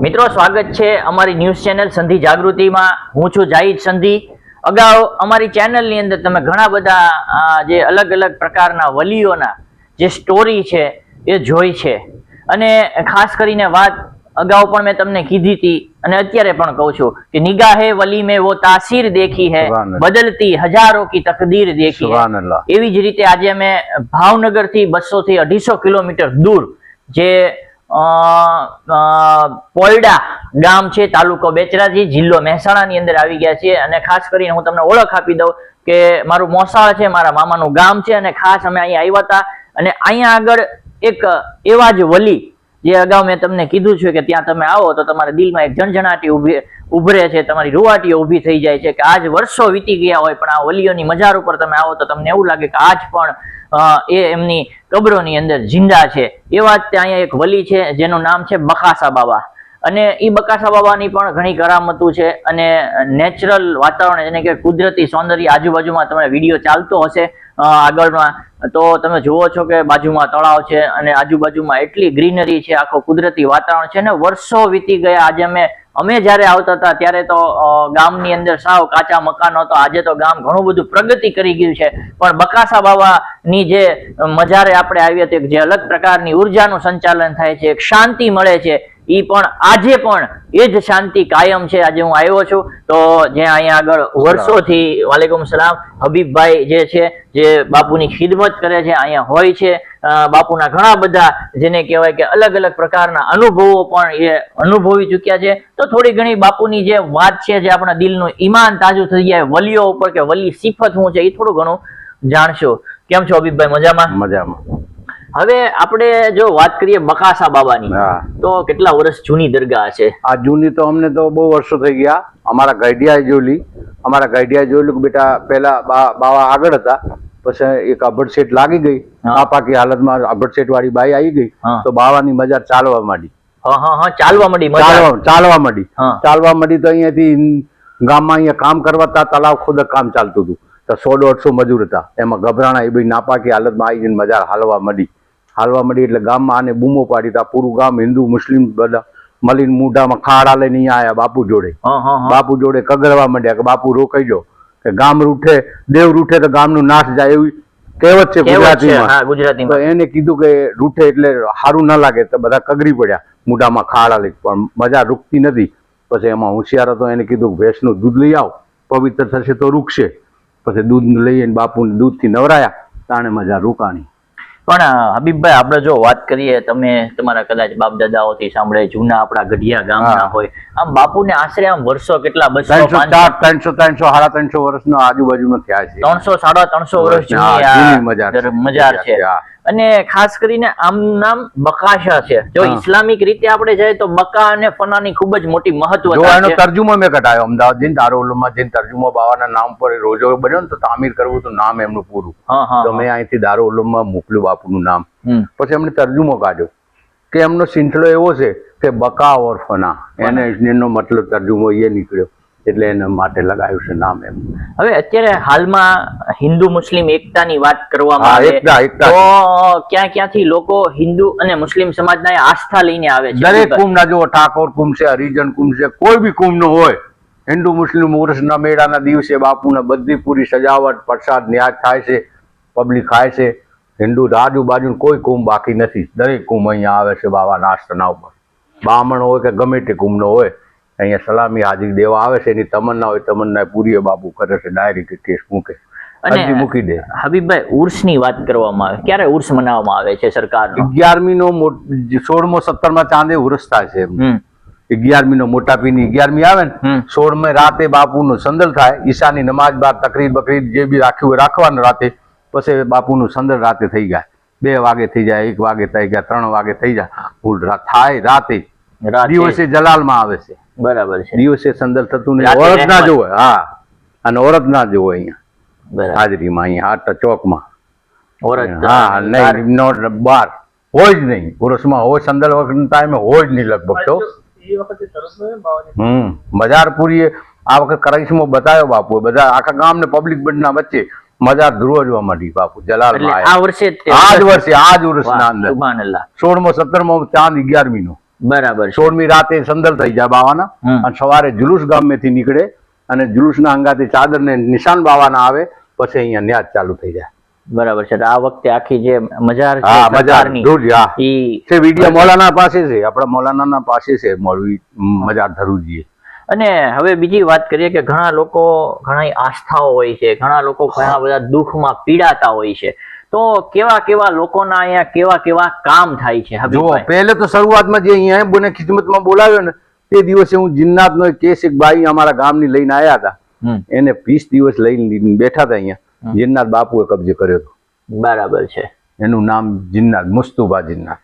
મિત્રો સ્વાગત છે અમારી ન્યૂઝ ચેનલ સંધિ જાગૃતિમાં। હું છું જાહિદ સંધિ। અગાઉ અમારી ચેનલની અંદર તમે ઘણા બધા જે અલગ અલગ પ્રકારના વલીઓના જે સ્ટોરી છે એ જોઈ છે, અને ખાસ કરીને વાત અગાઉ પણ મેં તમને કીધી હતી અને અત્યારે પણ કહું છું કે નિગાહે વલી में वो तासीर देखी है, बदलती हजारों की तकदीर देखी है। એવી જ રીતે આજે અમે ભાવનગર થી 200 થી 250 કિલોમીટર દૂર જે પોયડા ગામ છે, તાલુકો બેચરાજી, જિલ્લો મહેસાણા ની અંદર આવી ગયા છે। અને ખાસ કરીને હું તમને ઓળખ આપી દઉં કે મારું મોસાળ છે, મારા મામાનું ગામ છે, અને ખાસ અમે અહીંયા આવ્યા હતા। અને અહીંયા આગળ એક એવા જ વલી જે અગાઉ મેં તમને કીધું છે કે ત્યાં તમે આવો તો તમારા દિલમાં એક જણજણાટી ઉભરે છે, તમારી રૂવાટીઓ ઊભી થઈ જાય છે કે આજ વર્ષો વીતી ગયા હોય પણ આ વલીઓની મજાર ઉપર તમે આવો તો તમને એવું લાગે કે આજ પણ એ એમની કબરોની અંદર જિંદા છે। એવા જ અહીંયા એક વલી છે જેનું નામ છે બકાસા બાબા, અને એ બકાસા બાબાની પણ ઘણી કરામતો છે અને નેચરલ વાતાવરણ એટલે કે કુદરતી સૌંદર્ય આજુબાજુમાં તમે વિડીયો ચાલતો હશે આગળમાં તો તમે જુઓ છો કે બાજુમાં તળાવ છે અને આજુબાજુમાં એટલી ગ્રીનરી છે, આખો કુદરતી વાતાવરણ છે ને વર્ષો વીતી ગયા। આજે અમે જયારે આવતા હતા ત્યારે તો ગામની અંદર સાવ કાચા મકાનો હતો, આજે તો ગામ ઘણું બધું પ્રગતિ કરી ગયું છે। પણ બકાસા બાબાની જે મજારે આપણે આવીએ તો જે અલગ પ્રકારની ઉર્જાનું સંચાલન થાય છે, એક શાંતિ મળે છે, ઈ પણ આજે પણ એ જ શાંતિ કાયમ છે। આજે હું આવ્યો છું તો જે અહીંયા આગળ વર્ષોથી વાલેકુમ સલામ હબીબભાઈ જે છે જે બાપુની ખિદમત કરે છે અહીંયા હોય છે। બાપુના ઘણા બધા જેને કહેવાય કે અલગ અલગ પ્રકારના અનુભવો પણ એ અનુભવી ચુક્યા છે। તો થોડી ઘણી બાપુની જે વાત છે જે આપણા દિલનું ઈમાન તાજું થઈ જાય વલીઓ ઉપર કે વલી સિફત શું છે એ થોડું ઘણું જાણશો। કેમ છો હબીબભાઈ? મજામાં? મજામાં। હવે આપણે જો વાત કરીએ બકાસા બાબાની તો કેટલા વર્ષ જૂની દરગાહ છે? આ જૂની તો અમને તો બહુ વર્ષો થઈ ગયા। અમારા ગાઈડિયા જોયેલું બેટા પેલા બાવા આગળ હતા, પછી એક અભડસેટ લાગી ગઈ, પાકી હાલતમાં અભડસેટ વાળી બાઈ આવી ગઈ તો બાવાની મજાર ચાલવા માંડી। ચાલવા માંડી તો અહીંયાથી ગામમાં અહીંયા કામ કરવા તા તલાવ ખોદક કામ ચાલતું હતું તો 100-150 મજૂર હતા, એમાં ગભરાણા એ બધી નાપાકી હાલતમાં આવી જઈને મજાર હાલવા માંડી એટલે ગામમાં આને બૂમો પાડી તા પૂરું ગામ હિન્દુ મુસ્લિમ બધા મળીને મૂઢામાં ખાડા લઈને અહીંયા આવ્યા બાપુ જોડે કગરવા માંડ્યા કે બાપુ રોકાઈ જાઓ કે ગામ રૂઠે દેવ રૂઠે તો ગામનું નાશ જાય એવી કહેવત છે ગુજરાતીમાં। તો એને કીધું કે રૂઠે એટલે સારું ન લાગે તો બધા કગરી પડ્યા મૂઢામાં ખાડા લઈ, પણ મજા રૂકતી નથી। પછી એમાં હોશિયાર હતો, એને કીધું ભેંસનું દૂધ લઈ આવ, પવિત્ર થશે તો રૂકશે। પછી દૂધ લઈને બાપુને દૂધથી નવરાયા તાણે મજા રોકાણી। પણ હબીબભાઈ આપણે જો વાત કરીએ, તમે તમારા કદાચ બાપ દાદાઓથી સાંભળે જૂના આપણા ગઢિયા ગામના હોય, આમ બાપુને આશરે આમ વર્ષો કેટલા 300-350 વર્ષનો આજુબાજુનો થયા છે। 300-350 વર્ષ જૂની મજાર છે। અને ખાસ કરીને આમ નામ બકાશા છે। જો ઇસ્લામિક રીતે આપણે જાય તો બકા અને ફનાની ખૂબ જ મોટી મહત્વતા છે। તર્જુમો મેં કઢાયો અમદાવાદ જઈને દારૂલમાં જઈને તર્જુમો બાવાના નામ પર રોજો બન્યો ને તો તામીર કરવું તો નામ એમનું પૂરું, તો મેં અહીંથી દારૂલમાં મોકલ્યું બાપુનું નામ। પછી એમને તર્જુમો કાઢ્યો કે એમનો સિંથળો એવો છે કે બકા ઓર ફના, એનો મતલબ તર્જુમો એ નીકળ્યો એટલે એના માટે લગાવ્યું છે નામ એમ। હવે અત્યારે હાલમાં હિન્દુ મુસ્લિમ એકતાની વાત કરવામાં આવે તો ક્યાંથી લોકો હિન્દુ અને મુસ્લિમ સમાજના આસ્થા લઈને આવે છે? દરેક કુંભના જો ઠાકોર કુંભ છે, હરિજન કુંભ છે, કોઈ બી કુંભ નો હોય, હિન્દુ મુસ્લિમ ઉર્સના મેળાના દિવસે બાપુના બધી પૂરી સજાવટ, પ્રસાદ ન્યાજ થાય છે, પબ્લિક ખાય છે। હિન્દુ આજુબાજુ કોઈ કુંભ બાકી નથી, દરેક કુંભ અહીંયા આવે છે બાવાના આસ્થાના ઉપર। બ્રાહ્મણ હોય કે ગમે તે કુંભ નો હોય અહીંયા સલામી હાજરી દેવા આવે છે, એની તમન્ના હોય તમન્ના પૂરી બાપુ કરે છે, ડાયરેક્ટ કેસ મૂકે અને મૂકી દે। હબીબભાઈ ઉર્સની વાત કરવામાં આવે, ક્યારે ઉર્સ મનાવવામાં આવે છે સરકાર? 11મી નો 1617 ચાંદે ઉર્સ થાય છે। 11મી નો મોટા પીરની 11મી આવે ને 16મી રાતે બાપુનું સંદલ થાય, ઈશાની નમાજ બાદ તકરીર બકરીર જે બી રાખ્યું હોય રાખવાનું રાતે, પછી બાપુનું સંદલ રાતે થઈ જાય, 2 વાગે થઈ જાય, 1 વાગે થઈ જાય, 3 વાગે થઈ જાય, ભૂલ થાય રાતે। દિવસે જલાલમાં આવે છે, બરાબર છે, દિવસે સંદલ થતું નહીં, ઓરત ના જોવે। અને ઓરત ના જોવે અહીંયા હાજરીમાં, અહીંયા આટા ચોકમાં નહીં, બાર હોય જ નહીં, પુરુષમાં હોય સંદલ વખત ટાઈમે હોય જ નહીં લગભગ તો। મજાર પૂરી આ વખત કરાઈશમાં બતાવ્યો બાપુ, બધા આખા ગામ ને પબ્લિક બધાના વચ્ચે મજાર ધ્રુવજવા માંડી બાપુ જલાલમાં। આ જ વર્ષના અંદર 1617 ચાંદ 11મી નો બરાબર છે. 16મી રાતે સંદર થઈ જાય બાવાના અને સવારે જુલુસ ગામેથી નીકળે અને જુલુસના અંગાથી ચાદર ને નિશાન બાવાના આવે પછી અહીંયા ન્યાજ ચાલુ થઈ જાય. બરાબર છે. આ વખતે આખી જે મજાર છે હા મજાર સરકારની, ધ્રુજ, હા ઈ છે વિડિયા મૌલાના પાસે છે, આપણા મૌલાનાના પાસે છે મૌલવી મજાર ધરુજીએ. અને હવે બીજી વાત કરીએ કે ઘણા લોકો ઘણી આસ્થાઓ હોય છે, ઘણા લોકો ઘણા બધા દુઃખમાં પીડાતા હોય છે, તો કેવા કેવા લોકોના અહીંયા કેવા કેવા કામ થાય છે? જો હબીબભાઈ, પહેલે તો શરૂઆતમાં જે અહીંયા બને ખિદમતમાં બોલાવ્યો ને તે દિવસે હું જિન્નાતનો એક કેસ એક બાઈ અમારા ગામની લઈને આવ્યા હતા. એને 20 દિવસ લઈને બેઠા હતા અહીંયા. જિન્નાત બાપુએ કબજે કર્યો હતો. બરાબર છે. એનું નામ જિન્નાત, મુસ્તુબા જિન્નાત.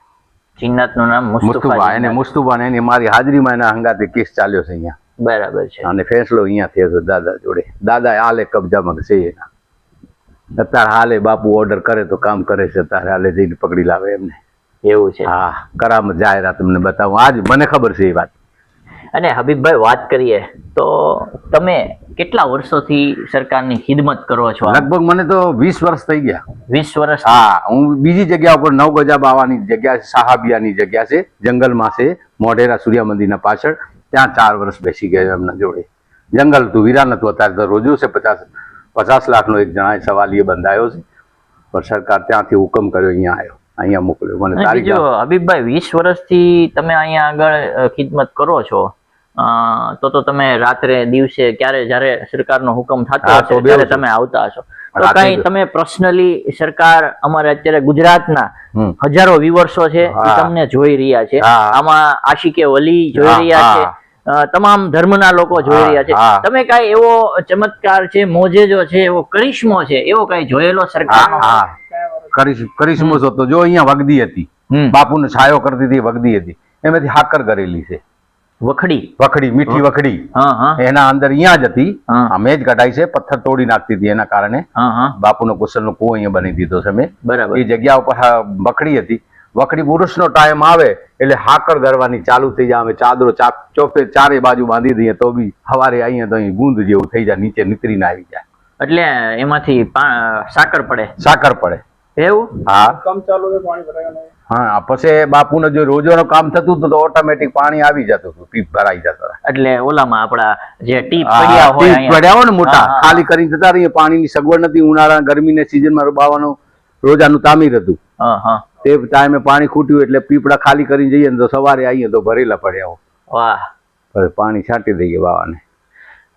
જિન્નાતનું નામ મુસ્તુબા, એને મુસ્તુબા ને એની મારી હાજરીમાં એના હંગાતે કેસ ચાલ્યો છે અહીંયા. બરાબર છે. અને ફેસલો અહીંયા થયો હતો દાદા જોડે. દાદા હાલે કબજામાં છે એના. અત્યારે હાલે બાપુ ઓર્ડર કરે તો કામ કરે છે, અત્યારે હાલે જઈને પકડી લાવે એમને. એવું છે. હા, કરામત જાહેરાત તમને બતાવું આજ મને ખબર છે એ વાત. અને હબીબભાઈ, વાત કરીએ તો તમે કેટલા વર્ષોથી સરકારની ખિદમત કરો છો? લગભગ મને તો 20 વર્ષ થઈ ગયા. 20 વર્ષ? હા, હું બીજી જગ્યા ઉપર 9 ગજા બાવાની જગ્યા છે, સાહાબિયાની જગ્યા છે, જંગલમાં છે, મોઢેરા સૂર્ય મંદિરના પાછળ. ત્યાં 4 વર્ષ બેસી ગયા એમના જોડે. જંગલ હતું, વિરાન હતું. અત્યારે તો રોજો છે 50 લાખનો એક જણા સવાલીએ બંધાયો છે, પણ સરકાર ત્યાંથી હુકમ કર્યો અહીંયા મોકલ્યો મને. તારીખ હબીબભાઈ, 20 વર્ષથી તમે અહીંયા આગળ ખિદમત કરો છો, તો તમે રાત્રે દિવસે ક્યારે જ્યારે સરકારનો હુકમ થતો હશે ત્યારે તમે આવતા હશો, તો કઈ તમે પર્સનલી સરકાર અમારે અત્યારે ગુજરાતના હજારો વ્યુઅર્સો છે એ તમને જોઈ રહ્યા છે, આમાં આશિકે વલી જોઈ રહ્યા છે, તમામ ધર્મના લોકો જોઈ રહ્યા છે, તમે કઈ એવો ચમત્કાર છે, મોજેજો છે, એવો કરિશ્મો છે, એવો કઈ જોયેલો સરકારનો? કરિશ્મો હતો જો અહીંયા વગદી હતી, બાપુને છાયો કરતી હતી, વગદી હતી, એમાંથી હાકર કરેલી છે. વખડી, મીઠી વખડી, એના અંદર અહીંયા જ હતી. મેં જ કઢાઈ છે, પથ્થર તોડી નાખતી હતી, એના કારણે બાપુનો કુશલનો કુવો અહીંયા બની દીધો છે મેં. એ જગ્યા ઉપર વખડી હતી. વખડી પુરુષનો ટાઈમ આવે એટલે હાકર ગરવાની ચાલુ થઈ જાય. અમે ચાદરો ચોપે ચારે બાજુ બાંધી દઈએ તો બી સવારે અહીંયા તો અહીં ગુંદ જેવું થઈ જાય, નીચે નીતરીને આવી જાય. એટલે એમાંથી સાકર પડે એવું? હા, કામ ચાલુ છે, પાણી ભરાય. હા, પછી બાપુને જો રોજોનું કામ થતું હતું તો ઓટોમેટિક પાણી આવી જતું હતું, ટીપ ભરાઈ જતો. એટલે ઓલામાં આપડા જે ટીપ પડ્યા હોય ને મોટા, ખાલી કરીને જતા રહીએ. પાણીની સગવડ નથી, ઉનાળા ગરમીના સિઝનમાં બાવાનું રોજાનું તામીર હતું. તે ટાઈમે પાણી ખૂટ્યું એટલે પીપડા ખાલી કરીને જઈએ તો સવારે આવીએ તો ભરેલા પડ્યા હોય. વાહ, પાણી છાંટી દઈએ બાવાને.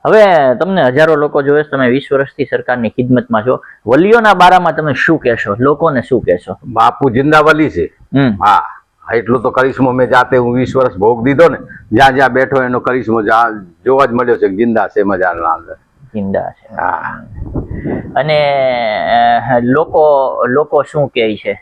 હવે તમને હજારો લોકો જોવે, તમે 20 વર્ષથી સરકારની ખિદમતમાં છો, વલીઓના બારામાં તમે શું કહેશો? લોકોને શું કહેશો? બાપુ જિંદા વલી છે. હા, એટલું તો કરિશ્મો મેં જાતે હું 20 વર્ષ ભોગ દીધો ને, જ્યાં જ્યાં બેઠો એનો કરિશ્મો જોવા જ મળ્યો છે. જિંદા છે, મજાના અંદર જિંદા છે. હા, અને લોકો શું કહે છે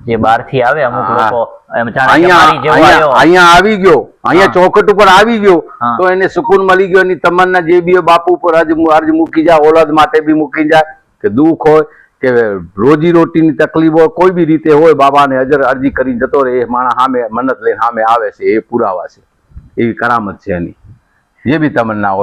જે બહારથી આવે? અમુક લોકો અહીંયા આવી ગયો, અહીંયા ચોખટ ઉપર આવી ગયો તો એને સુકૂન મળી ગયો. એની તમન્ના જે બી બાપુ ઉપર અર્જ મૂકી જાય, ઓલાદ માટે બી મૂકી જાય, કે દુઃખ હોય કે રોજી રોટીની તકલીફ હોય, કોઈ બી રીતે હોય, બાબાને અરજી કરીને જતો રહે. એ માણસ સામે મન્નત લઈને સામે આવે છે, એ પુરાવા છે, એવી કરામત છે એની. જે બી તમન્ના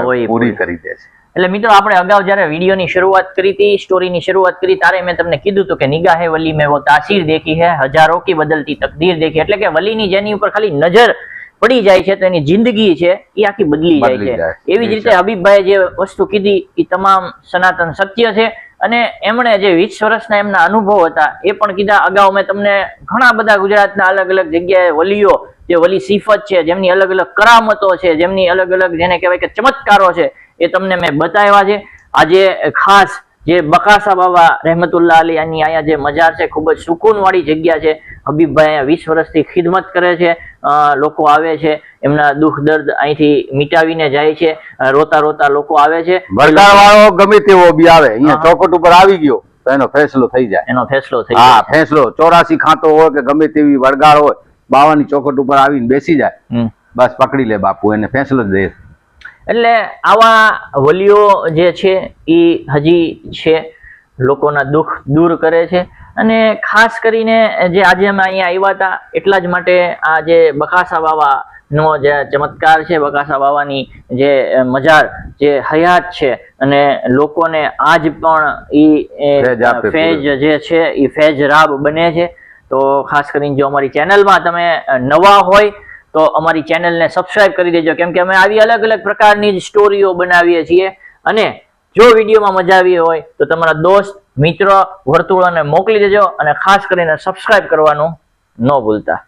હોય પૂરી કરી દે છે. એટલે મિત્રો, આપણે અગાઉ જયારે વિડીયોની શરૂઆત કરી હતી, સ્ટોરીની શરૂઆત કરી, ત્યારે મેં તમને કીધું હતું કે નિગાહે વલી મેં વો તાસીર દેખી હૈ, હજારો કી બદલતી તકદીર દેખી. એટલે કે વલીની જેની ઉપર ખાલી નજર પડી જાય છે તો એની જિંદગી છે એ આખી બદલી જાય છે. એવી જ રીતે હબીબભાઈ જે વસ્તુ કીધી એ તમામ સનાતન સત્ય છે. અને એમણે જે 20 વર્ષના એમના અનુભવ હતા એ પણ કીધા. અગાઉ મેં તમને ઘણા બધા ગુજરાતના અલગ અલગ જગ્યાએ વલીઓ, જે વલી સિફત છે, જેમની અલગ અલગ કરામતો છે, જેમની અલગ અલગ જેને કહેવાય કે ચમત્કારો છે, એ તમને મેં બતાવ્યા છે. આજે ખાસ જે બકાસા બાબા રહેમતુલ્લાહ અલીની અહીંયા જે મજાર છે, ખૂબ જ સુકૂન વાળી જગ્યા છે. હબીબભાઈ 20 વર્ષથી ખિદમત કરે છે, લોકો આવે છે, એમના દુઃખ દર્દ અહીંથી મિટાવીને જાય છે, રોતા રોતા લોકો આવે છે. વરગાર વાળો ગમે તેવો બી આવે, અહીંયા ચોખટ ઉપર આવી ગયો તો એનો ફેસલો થઈ જાય. હા, ફેસલો 84 ખાતો હોય કે ગમે તેવી વરગાર હોય, બાવાની ચોખટ ઉપર આવીને બેસી જાય, બસ પકડી લે બાપુ, એને ફેસલો જ દે. એટલે આવા વલીઓ જે છે એ હજી છે, લોકોના દુઃખ દૂર કરે છે. અને ખાસ કરીને જે આજે અમે અહીંયા આવ્યા હતા એટલા જ માટે આ જે બકાસા બાવાનો જે ચમત્કાર છે, બકાસા બાવાની જે મજાર જે હયાત છે, અને લોકોને આજ પણ ઈ ફેજ જે છે એ ફેજ રાબ બને છે. તો ખાસ કરીને જો અમારી ચેનલમાં તમે નવા હોય તો અમારી ચેનલને સબસ્ક્રાઇબ કરી દેજો, કેમ કે અમે આવી અલગ અલગ પ્રકારની જ સ્ટોરીઓ બનાવીએ છીએ. અને જો વિડીયોમાં મજા આવી હોય તો તમારા દોસ્ત, મિત્ર, વર્તુળોને મોકલી દેજો અને ખાસ કરીને સબસ્ક્રાઇબ કરવાનું ન ભૂલતા.